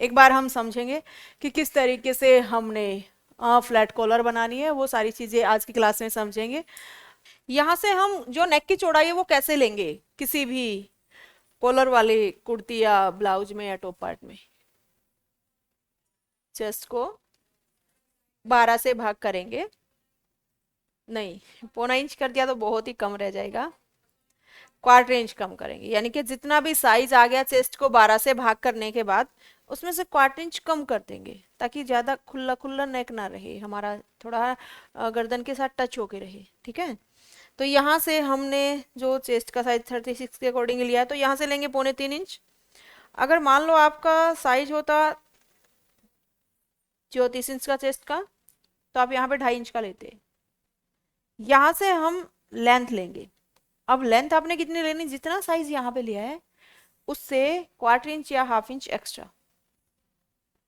एक बार हम समझेंगे कि किस तरीके से हमने फ्लैट कॉलर बनानी है, वो सारी चीज़ें आज की क्लास में समझेंगे। यहाँ से हम जो नेक की चौड़ाई है वो कैसे लेंगे किसी भी कॉलर वाली कुर्ती या ब्लाउज में या टॉप पार्ट में। चेस्ट को 12 से भाग करेंगे, नहीं 1.25 इंच कर दिया तो बहुत ही कम रह जाएगा, 1/4 इंच कम करेंगे, यानी कि जितना भी साइज आ गया चेस्ट को 12 से भाग करने के बाद उसमें से 1/4 इंच कम कर देंगे, ताकि ज़्यादा खुला खुला नेक ना रहे हमारा, थोड़ा गर्दन के साथ टच होके रहे, ठीक है। तो यहाँ से हमने जो चेस्ट का साइज 36 के अकॉर्डिंग लिया है, तो यहाँ से लेंगे 3.25 इंच। अगर मान लो आपका साइज होता 34 इंच का चेस्ट का, तो आप यहाँ पे 2.5 इंच का लेते। यहाँ से हम लेंथ लेंगे। अब लेंथ आपने कितनी लेनी, जितना साइज यहाँ पे लिया है उससे 1/4 इंच या 1/2 इंच एक्स्ट्रा,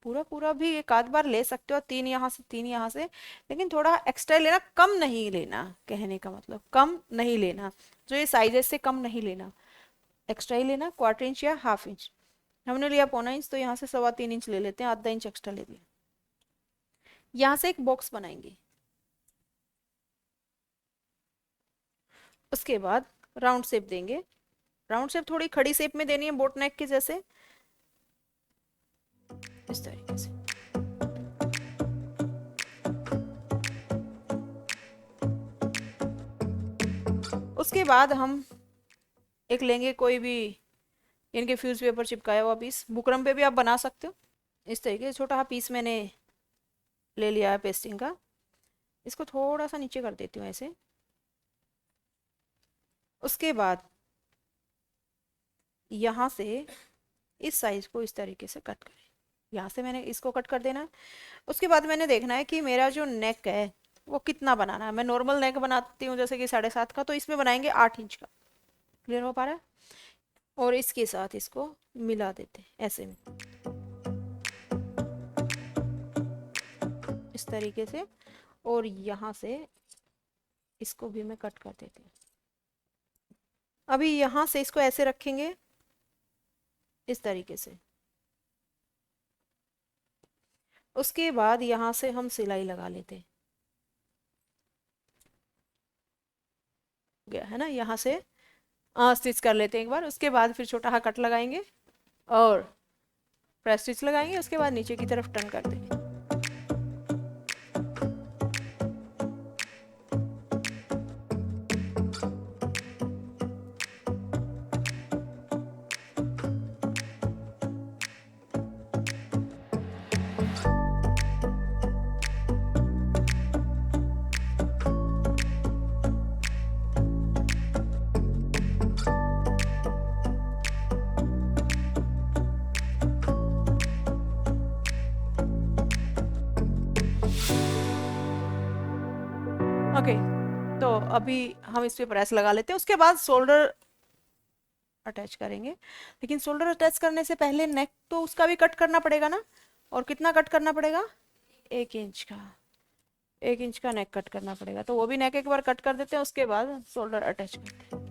पूरा पूरा भी एक आध बार ले सकते हो, 3 यहाँ से 3 यहाँ से, लेकिन थोड़ा एक्स्ट्रा लेना, कम नहीं लेना, कहने का मतलब कम नहीं लेना, जो ये साइजेस से कम नहीं लेना, एक्स्ट्रा ही लेना, 1/4 इंच या 1/2 इंच। हमने लिया 0.25 इंच, तो यहाँ से 3.25 इंच ले लेते हैं, आधा इंच एक्स्ट्रा ले लिया। यहाँ से एक बॉक्स बनाएंगे, उसके बाद राउंड शेप देंगे। राउंड शेप थोड़ी खड़ी शेप में देनी है, बोट नेक के जैसे, इस तरीके से। उसके बाद हम एक लेंगे कोई भी इनके फ्यूज पेपर चिपकाया हुआ पीस, बुकरम पे भी आप बना सकते हो, इस तरीके से छोटा सा पीस मैंने ले लिया है पेस्टिंग का। इसको थोड़ा सा नीचे कर देती हूँ ऐसे। उसके बाद यहाँ से इस साइज को इस तरीके से कट करें, यहाँ से मैंने इसको कट कर देना है। उसके बाद मैंने देखना है कि मेरा जो नेक है वो कितना बनाना है। मैं नॉर्मल नेक बनाती हूँ जैसे कि 7.5 का, तो इसमें बनाएंगे 8 इंच का। क्लियर हो पा रहा है? और इसके साथ इसको मिला देते हैं ऐसे में, इस तरीके से, और यहाँ से इसको भी मैं कट कर देती हूँ। अभी यहाँ से इसको ऐसे रखेंगे इस तरीके से। उसके बाद यहाँ से हम सिलाई लगा लेते हैं, गया है ना, यहाँ से स्टिच कर लेते हैं एक बार। उसके बाद फिर छोटा सा कट लगाएंगे और प्रेस स्टिच लगाएंगे, उसके बाद नीचे की तरफ टर्न कर देंगे। ओके, तो अभी हम इस पे प्रेस लगा लेते हैं। उसके बाद शोल्डर अटैच करेंगे, लेकिन शोल्डर अटैच करने से पहले नेक तो उसका भी कट करना पड़ेगा ना। और कितना कट करना पड़ेगा? 1 इंच का, 1 इंच का नेक कट करना पड़ेगा। तो वो भी नेक एक बार कट कर देते हैं, उसके बाद शोल्डर अटैच करते हैं।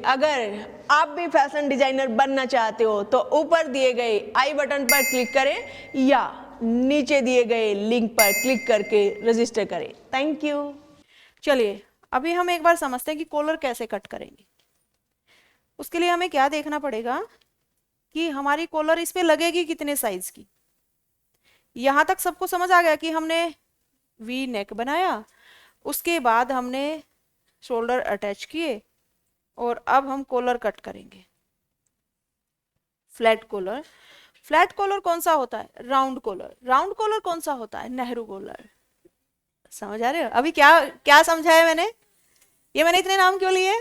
अगर आप भी फैशन डिजाइनर बनना चाहते हो तो ऊपर दिए गए आई बटन पर क्लिक करें या नीचे दिए गए लिंक पर क्लिक करके रजिस्टर करें। Thank you. चलिए अभी हम एक बार समझते हैं कि कॉलर कैसे कट करेंगे। उसके लिए हमें क्या देखना पड़ेगा कि हमारी कॉलर इस पे लगेगी कितने साइज की। यहाँ तक सबको समझ आ गया कि हमने वी नेक बनाया, उसके बाद हमने शोल्डर अटैच किए, और अब हम कॉलर कट करेंगे। फ्लैट कॉलर, फ्लैट कॉलर कौन सा होता है? Round collar. राउंड कॉलर कौन सा होता है? नेहरू कॉलर। समझ आ रहे हो अभी क्या क्या समझाया मैंने? ये मैंने इतने नाम क्यों लिए?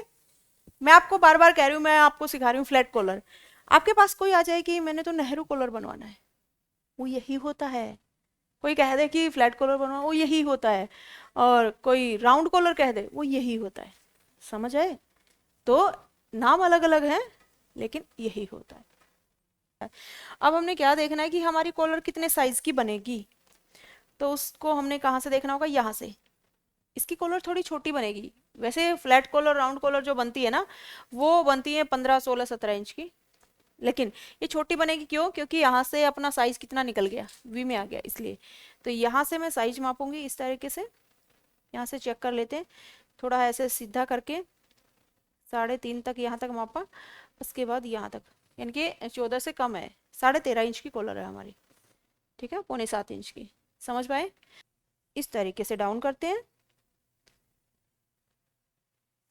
मैं आपको बार बार कह रही हूँ, मैं आपको सिखा रही हूँ फ्लैट कॉलर। आपके पास कोई आ जाए कि मैंने तो नेहरू कॉलर बनवाना है, वो यही होता है। कोई कह दे कि फ्लैट कॉलर बनवा, वो यही होता है। और कोई राउंड कॉलर कह दे, वो यही होता है। समझ आए? तो नाम अलग अलग हैं लेकिन यही होता है। अब हमने क्या देखना है कि हमारी कॉलर कितने साइज की बनेगी। तो उसको हमने कहाँ से देखना होगा? यहाँ से। इसकी कॉलर थोड़ी छोटी बनेगी। वैसे फ्लैट कॉलर राउंड कॉलर जो बनती है ना, वो बनती है 15 16 17 इंच की, लेकिन ये छोटी बनेगी क्यों? क्योंकि यहाँ से अपना साइज कितना निकल गया, वी में आ गया, इसलिए। तो यहाँ से मैं साइज मापूंगी इस तरीके से, यहाँ से चेक कर लेते हैं, थोड़ा ऐसे सीधा करके 3.5 तक यहाँ तक मापा, उसके बाद यहाँ तक, यानी कि 14 से कम है, 13.5 इंच की कॉलर है हमारी, ठीक है, 6.25 इंच की। समझ पाए? इस तरीके से डाउन करते हैं,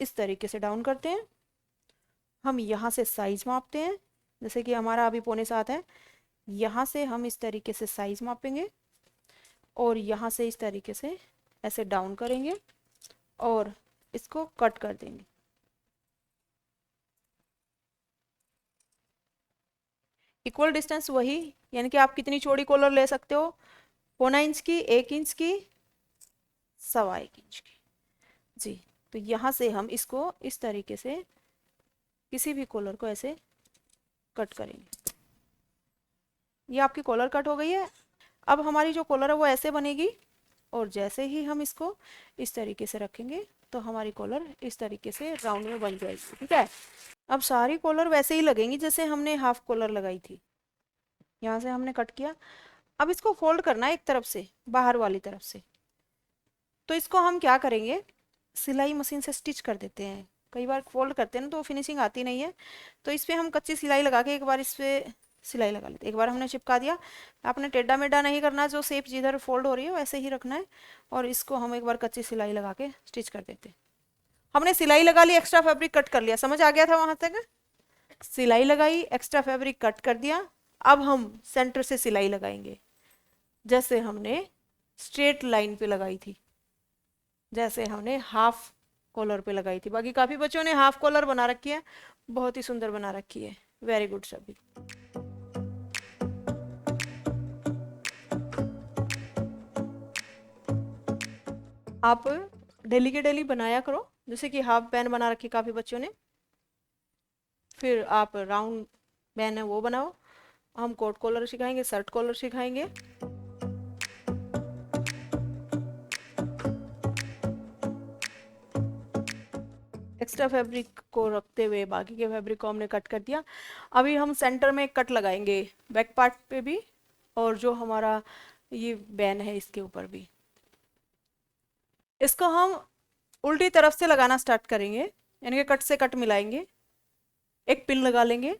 इस तरीके से डाउन करते हैं। हम यहाँ से साइज मापते हैं, जैसे कि हमारा अभी 6.25 है, यहाँ से हम इस तरीके से साइज मापेंगे और यहाँ से इस तरीके से ऐसे डाउन करेंगे और इसको कट कर देंगे। इक्वल डिस्टेंस वही, यानी कि आप कितनी चौड़ी कॉलर ले सकते हो, 0.25 इंच की, 1 इंच की, 1.25 इंच की। जी, तो यहाँ से हम इसको इस तरीके से किसी भी कॉलर को ऐसे कट करेंगे। ये आपकी कॉलर कट हो गई है। अब हमारी जो कॉलर है वो ऐसे बनेगी, और जैसे ही हम इसको इस तरीके से रखेंगे तो हमारी कॉलर इस तरीके से राउंड में बन जाएगी, ठीक है। अब सारी कॉलर वैसे ही लगेंगी जैसे हमने हाफ कॉलर लगाई थी। यहाँ से हमने कट किया, अब इसको फोल्ड करना है एक तरफ से, बाहर वाली तरफ से। तो इसको हम क्या करेंगे, सिलाई मशीन से स्टिच कर देते हैं। कई बार फोल्ड करते हैं ना तो फिनिशिंग आती नहीं है, तो इस पर हम कच्ची सिलाई लगा के एक बार इस पर सिलाई लगा लेते हैं। एक बार हमने चिपका दिया, आपने टेढ़ा मेढ़ा नहीं करना है, जो शेप जिधर फोल्ड हो रही है वैसे ही रखना है, और इसको हम एक बार कच्ची सिलाई लगा के स्टिच कर देते हैं। हमने सिलाई लगा ली, एक्स्ट्रा फैब्रिक कट कर लिया, समझ आ गया था वहां तक? सिलाई लगाई, एक्स्ट्रा फैब्रिक कट कर दिया। अब हम सेंटर से सिलाई लगाएंगे, जैसे हमने स्ट्रेट लाइन पे लगाई थी, जैसे हमने हाफ कॉलर पे लगाई थी। बाकी काफी बच्चों ने हाफ कॉलर बना रखी है, बहुत ही सुंदर बना रखी है, वेरी गुड सभी। आप डेली के डेली बनाया करो, जैसे कि हाफ बैन बना रखी काफी बच्चों ने, फिर आप राउंड बैन है वो बनाओ। हम कोट कॉलर सिखाएंगे, शर्ट कॉलर सिखाएंगे। एक्स्ट्रा फैब्रिक को रखते हुए बाकी के फैब्रिक को हमने कट कर दिया। अभी हम सेंटर में एक कट लगाएंगे, बैक पार्ट पे भी, और जो हमारा ये बैन है इसके ऊपर भी। इसको हम उल्टी तरफ से लगाना स्टार्ट करेंगे, यानी कि कट से कट मिलाएंगे, एक पिन लगा लेंगे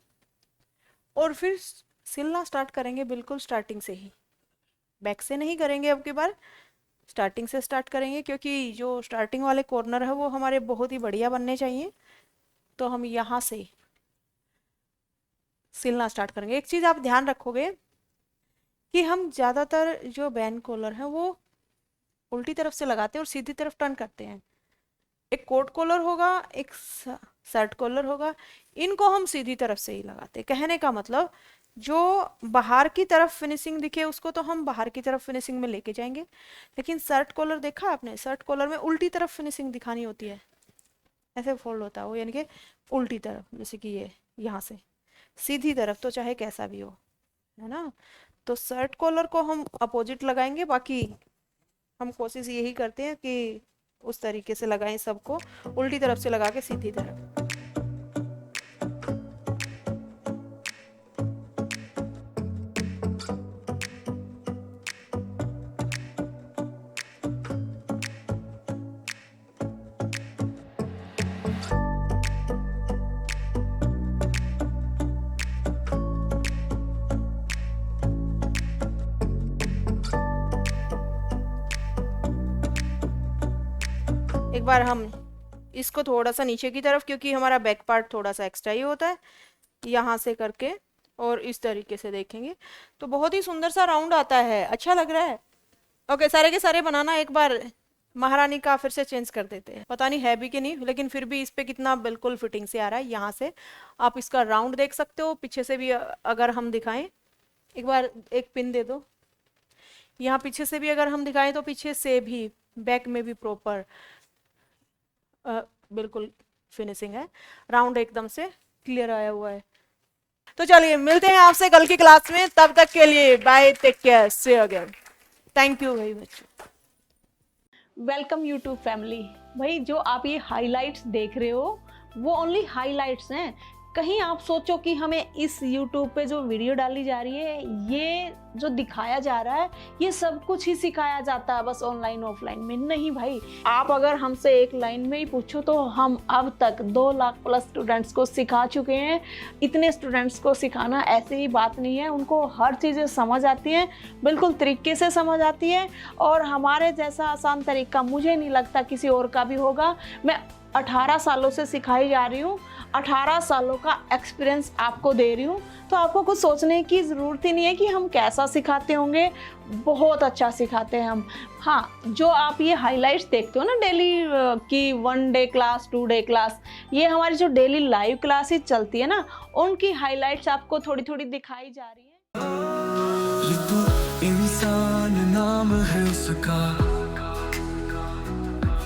और फिर सिलना स्टार्ट करेंगे, बिल्कुल स्टार्टिंग से ही, बैक से नहीं करेंगे अब की बार, स्टार्टिंग से स्टार्ट करेंगे, क्योंकि जो स्टार्टिंग वाले कॉर्नर है वो हमारे बहुत ही बढ़िया बनने चाहिए। तो हम यहाँ से सिलना स्टार्ट करेंगे। एक चीज़ आप ध्यान रखोगे कि हम ज़्यादातर जो बैन कॉलर है वो उल्टी तरफ से लगाते हैं और सीधी तरफ टर्न करते हैं। एक कोट कॉलर होगा, एक शर्ट कॉलर होगा, इनको हम सीधी तरफ से ही लगाते हैं। कहने का मतलब जो बाहर की तरफ फिनिशिंग दिखे उसको तो हम बाहर की तरफ फिनिशिंग में लेके जाएंगे, लेकिन शर्ट कॉलर देखा आपने, शर्ट कॉलर में उल्टी तरफ फिनिशिंग दिखानी होती है, ऐसे फोल्ड होता है वो, यानी कि उल्टी तरफ, जैसे कि ये यहाँ से सीधी तरफ, तो चाहे कैसा भी हो, है ना। तो शर्ट कॉलर को हम अपोजिट लगाएंगे, बाकी हम कोशिश यही करते हैं कि उस तरीके से लगाएं सबको, उल्टी तरफ से लगा के सीधी तरफ। एक बार हम इसको थोड़ा सा नीचे की तरफ, क्योंकि हमारा बैक पार्ट थोड़ा सा एक्स्ट्रा ही होता है, यहाँ से करके और इस तरीके से देखेंगे तो बहुत ही सुंदर सा राउंड आता है, अच्छा लग रहा है। ओके, सारे के सारे बनाना एक बार, महारानी का फिर से चेंज कर देते हैं, पता नहीं है भी कि नहीं, लेकिन फिर भी इस पे कितना बिल्कुल फिटिंग से आ रहा है। यहाँ से आप इसका राउंड देख सकते हो, पीछे से भी अगर हम दिखाएं, एक बार एक पिन दे दो, यहाँ पीछे से भी अगर हम दिखाएं तो पीछे से भी, बैक में भी प्रॉपर बिल्कुल फिनिशिंग है, राउंड एकदम से क्लियर आया हुआ है। तो चलिए मिलते हैं आपसे कल की क्लास में, तब तक के लिए bye, take care, see you again, thank you very much. Welcome YouTube family. भाई जो आप ये हाइलाइट्स देख रहे हो वो ओनली हाइलाइट्स हैं। कहीं आप सोचो कि हमें इस यूट्यूब पे जो वीडियो डाली जा रही है, ये जो दिखाया जा रहा है, ये सब कुछ ही सिखाया जाता है बस ऑनलाइन ऑफलाइन में? नहीं भाई। आप अगर हमसे एक लाइन में ही पूछो तो हम अब तक 2 लाख प्लस स्टूडेंट्स को सिखा चुके हैं। इतने स्टूडेंट्स को सिखाना ऐसे ही बात नहीं है, उनको हर चीज़ें समझ आती हैं, बिल्कुल तरीके से समझ आती है। और हमारे जैसा आसान तरीका मुझे नहीं लगता किसी और का भी होगा। मैं 18 सालों से सिखाई जा रही हूँ, 18 सालों का एक्सपीरियंस आपको दे रही हूँ, तो आपको कुछ सोचने की ज़रूरत ही नहीं है कि हम कैसा सिखाते होंगे। बहुत अच्छा सिखाते हैं हम। हाँ, जो आप ये हाइलाइट्स देखते हो ना डेली की 1 डे क्लास 2 डे क्लास, ये हमारी जो डेली लाइव क्लासेस चलती है ना, उनकी हाइलाइट्स आपको थोड़ी थोड़ी दिखाई जा रही है। ये तो इंसान नाम है उसका।